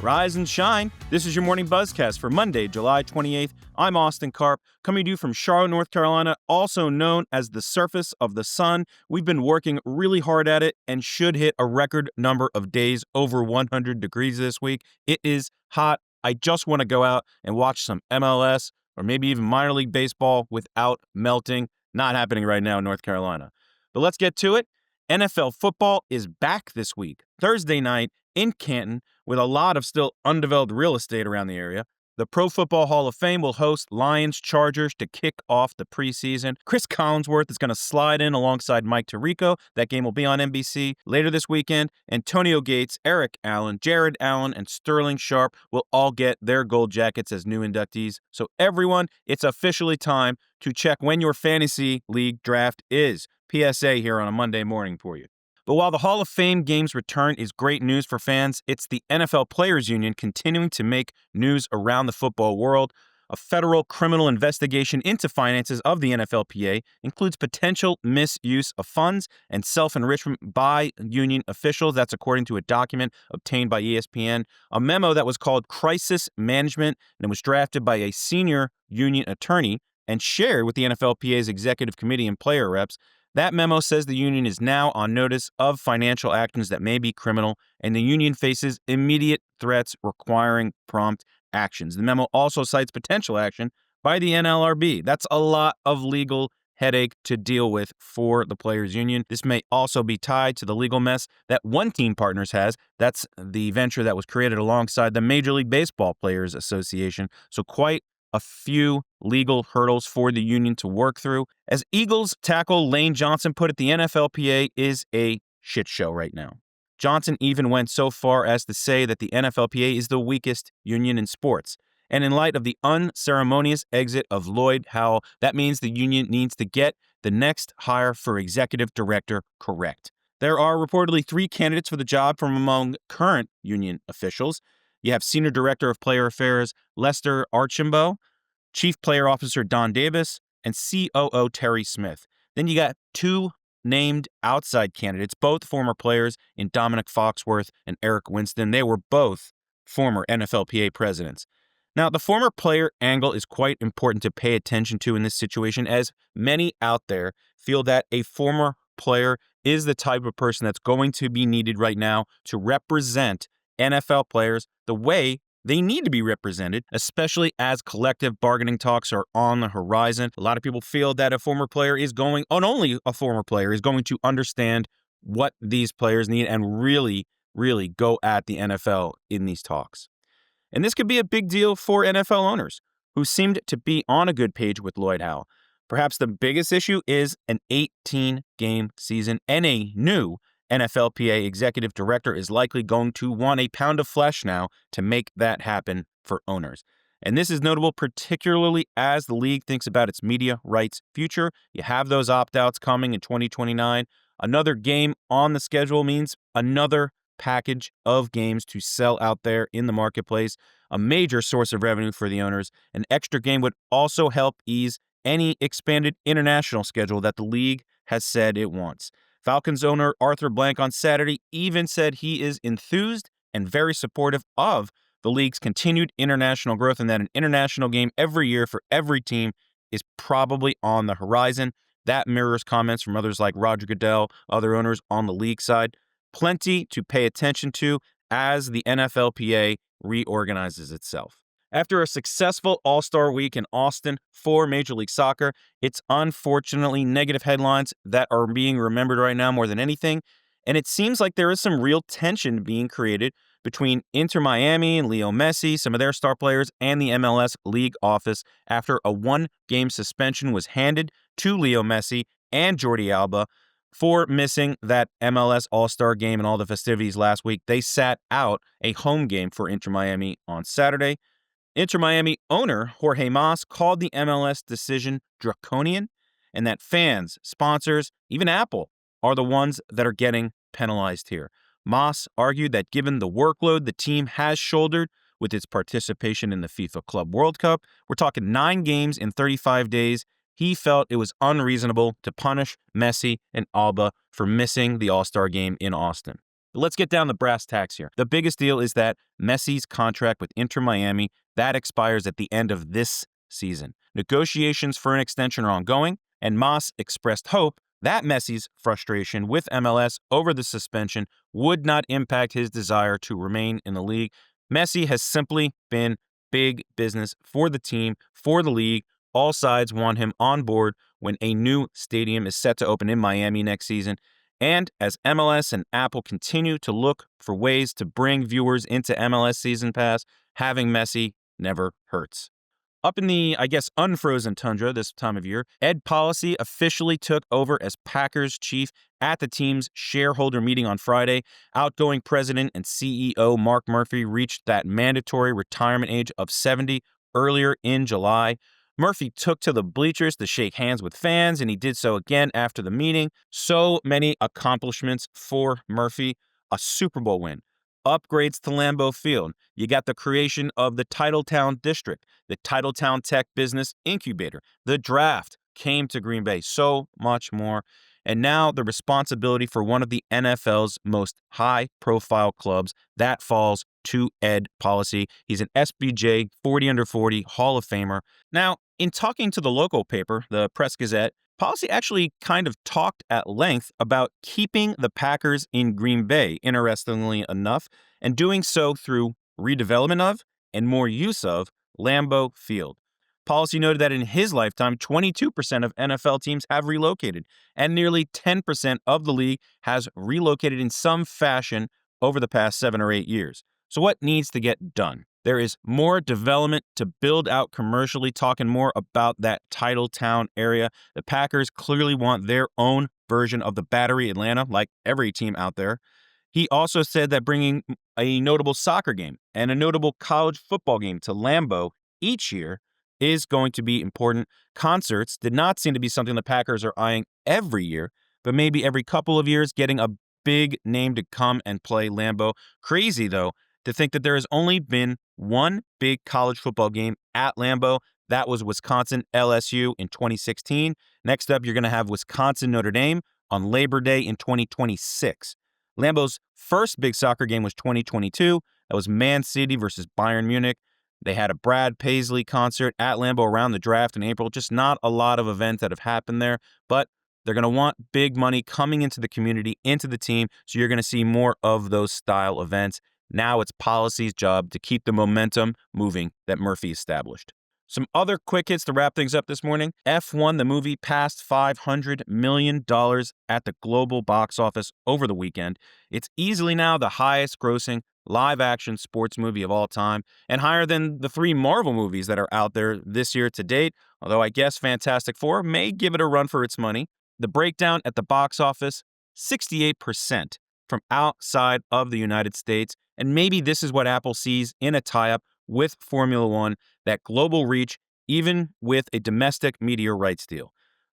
Rise and shine. This is your morning Buzzcast for Monday, July 28th. I'm Austin Karp, coming to you from Charlotte, North Carolina, also known as the surface of the sun. We've been working really hard at it and should hit a record number of days over 100 degrees this week. It is hot. I just want to go out and watch some MLS or maybe even minor league baseball without melting. Not happening right now in North Carolina. But let's get to it. NFL football is back this week, Thursday night in Canton, with a lot of still undeveloped real estate around the area. The Pro Football Hall of Fame will host Lions-Chargers to kick off the preseason. Chris Collinsworth is going to slide in alongside Mike Tirico. That game will be on NBC later this weekend. Antonio Gates, Eric Allen, Jared Allen, and Sterling Sharp will all get their gold jackets as new inductees. So everyone, it's officially time to check when your fantasy league draft is. PSA here on a Monday morning for you. But while the Hall of Fame game's return is great news for fans, it's the NFL Players Union continuing to make news around the football world. A federal criminal investigation into finances of the NFLPA includes potential misuse of funds and self-enrichment by union officials. That's according to a document obtained by ESPN, a memo that was called Crisis Management, and it was drafted by a senior union attorney and shared with the NFLPA's executive committee and player reps. That memo says the union is now on notice of financial actions that may be criminal, and the union faces immediate threats requiring prompt actions. The memo also cites potential action by the NLRB. That's a lot of legal headache to deal with for the players' union. This may also be tied to the legal mess that One Team Partners has. That's the venture that was created alongside the Major League Baseball Players Association. So quite a few legal hurdles for the union to work through. As Eagles tackle Lane Johnson put it, the NFLPA is a shit show right now. Johnson even went so far as to say that the NFLPA is the weakest union in sports. And in light of the unceremonious exit of Lloyd Howell, that means the union needs to get the next hire for executive director correct. There are reportedly 3 candidates for the job from among current union officials. You have Senior Director of Player Affairs Lester Archambault, Chief Player Officer Don Davis, and COO Terry Smith. Then you got 2 named outside candidates, both former players in Dominic Foxworth and Eric Winston. They were both former NFLPA presidents. Now, the former player angle is quite important to pay attention to in this situation, as many out there feel that a former player is the type of person that's going to be needed right now to represent NFL players the way they need to be represented, especially as collective bargaining talks are on the horizon. A lot of people feel that a former player is going, and only a former player is going to understand what these players need and really, really go at the NFL in these talks. And this could be a big deal for NFL owners who seemed to be on a good page with Lloyd Howell. Perhaps the biggest issue is an 18-game season, and a new NFLPA executive director is likely going to want a pound of flesh now to make that happen for owners. And this is notable particularly as the league thinks about its media rights future. You have those opt-outs coming in 2029. Another game on the schedule means another package of games to sell out there in the marketplace, a major source of revenue for the owners. An extra game would also help ease any expanded international schedule that the league has said it wants. Falcons owner Arthur Blank on Saturday even said he is enthused and very supportive of the league's continued international growth, and that an international game every year for every team is probably on the horizon. That mirrors comments from others like Roger Goodell, other owners on the league side. Plenty to pay attention to as the NFLPA reorganizes itself. After a successful All-Star week in Austin for Major League Soccer, it's unfortunately negative headlines that are being remembered right now more than anything, and it seems like there is some real tension being created between Inter Miami and Leo Messi, some of their star players, and the MLS league office after a 1-game suspension was handed to Leo Messi and Jordi Alba for missing that MLS All-Star game and all the festivities last week. They sat out a home game for Inter Miami on Saturday. Inter Miami owner Jorge Mas called the MLS decision draconian, and that fans, sponsors, even Apple are the ones that are getting penalized here. Mas argued that given the workload the team has shouldered with its participation in the FIFA Club World Cup, we're talking 9 games in 35 days, he felt it was unreasonable to punish Messi and Alba for missing the All-Star game in Austin. But let's get down to brass tacks here. The biggest deal is that Messi's contract with Inter Miami, that expires at the end of this season. Negotiations for an extension are ongoing, and Mas expressed hope that Messi's frustration with MLS over the suspension would not impact his desire to remain in the league. Messi has simply been big business for the team, for the league. All sides want him on board when a new stadium is set to open in Miami next season. And as MLS and Apple continue to look for ways to bring viewers into MLS Season Pass, having Messi never hurts. Up in the, unfrozen tundra this time of year, Ed Policy officially took over as Packers chief at the team's shareholder meeting on Friday. Outgoing president and CEO Mark Murphy reached that mandatory retirement age of 70 earlier in July. Murphy took to the bleachers to shake hands with fans, and he did so again after the meeting. So many accomplishments for Murphy. A Super Bowl win, upgrades to Lambeau Field. You got the creation of the Titletown District, the Titletown Tech Business Incubator. The draft came to Green Bay, so much more. And now the responsibility for one of the NFL's most high-profile clubs, that falls to Ed Policy. He's an SBJ 40 under 40 Hall of Famer. Now, in talking to the local paper, the Press Gazette, Policy actually kind of talked at length about keeping the Packers in Green Bay, interestingly enough, and doing so through redevelopment of and more use of Lambeau Field. Policy noted that in his lifetime, 22% of NFL teams have relocated, and nearly 10% of the league has relocated in some fashion over the past 7 or 8 years. So what needs to get done? There is more development to build out commercially, talking more about that Titletown area. The Packers clearly want their own version of the Battery Atlanta, like every team out there. He also said that bringing a notable soccer game and a notable college football game to Lambeau each year is going to be important. Concerts did not seem to be something the Packers are eyeing every year, but maybe every couple of years, getting a big name to come and play Lambeau. Crazy, though, to think that there has only been one big college football game at Lambeau. That was Wisconsin LSU in 2016. Next up, you're going to have Wisconsin Notre Dame on Labor Day in 2026. Lambeau's first big soccer game was 2022. That was Man City versus Bayern Munich. They had a Brad Paisley concert at Lambeau around the draft in April. Just not a lot of events that have happened there, but they're going to want big money coming into the community, into the team, so you're going to see more of those style events. Now it's Policy's job to keep the momentum moving that Murphy established. Some other quick hits to wrap things up this morning. F1, the movie, passed $500 million at the global box office over the weekend. It's easily now the highest grossing live-action sports movie of all time, and higher than the 3 Marvel movies that are out there this year to date, although I guess Fantastic Four may give it a run for its money. The breakdown at the box office, 68% from outside of the United States, and maybe this is what Apple sees in a tie-up with Formula One, that global reach, even with a domestic media rights deal.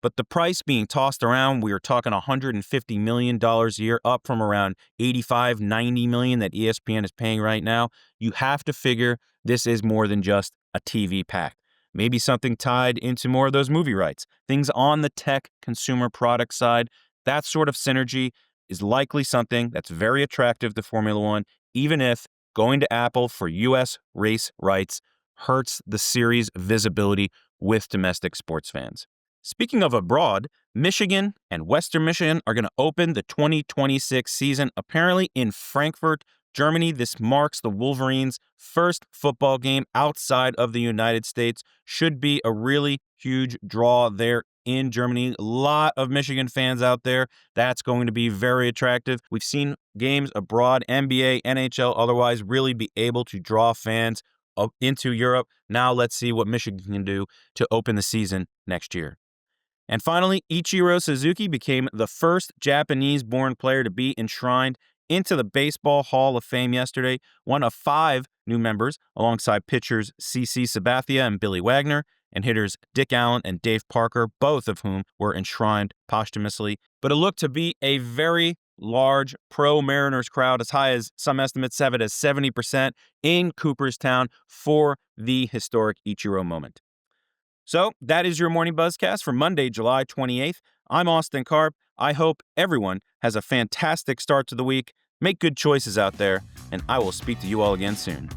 But the price being tossed around, we are talking $150 million a year, up from around $85-90 million that ESPN is paying right now. You have to figure this is more than just a TV pack. Maybe something tied into more of those movie rights, things on the tech consumer product side. That sort of synergy is likely something that's very attractive to Formula One, even if going to Apple for U.S. race rights hurts the series' visibility with domestic sports fans. Speaking of abroad, Michigan and Western Michigan are going to open the 2026 season apparently in Frankfurt, Germany. This marks the Wolverines' first football game outside of the United States. Should be a really huge draw there in Germany. A lot of Michigan fans out there. That's going to be very attractive. We've seen games abroad, NBA, NHL, otherwise really be able to draw fans up into Europe. Now let's see what Michigan can do to open the season next year. And finally, Ichiro Suzuki became the first Japanese-born player to be enshrined into the Baseball Hall of Fame yesterday, one of 5 new members, alongside pitchers CC Sabathia and Billy Wagner, and hitters Dick Allen and Dave Parker, both of whom were enshrined posthumously. But it looked to be a very large pro-Mariners crowd, as high as some estimates have it as 70%, in Cooperstown for the historic Ichiro moment. So that is your morning Buzzcast for Monday, July 28th. I'm Austin Karp. I hope everyone has a fantastic start to the week. Make good choices out there, and I will speak to you all again soon.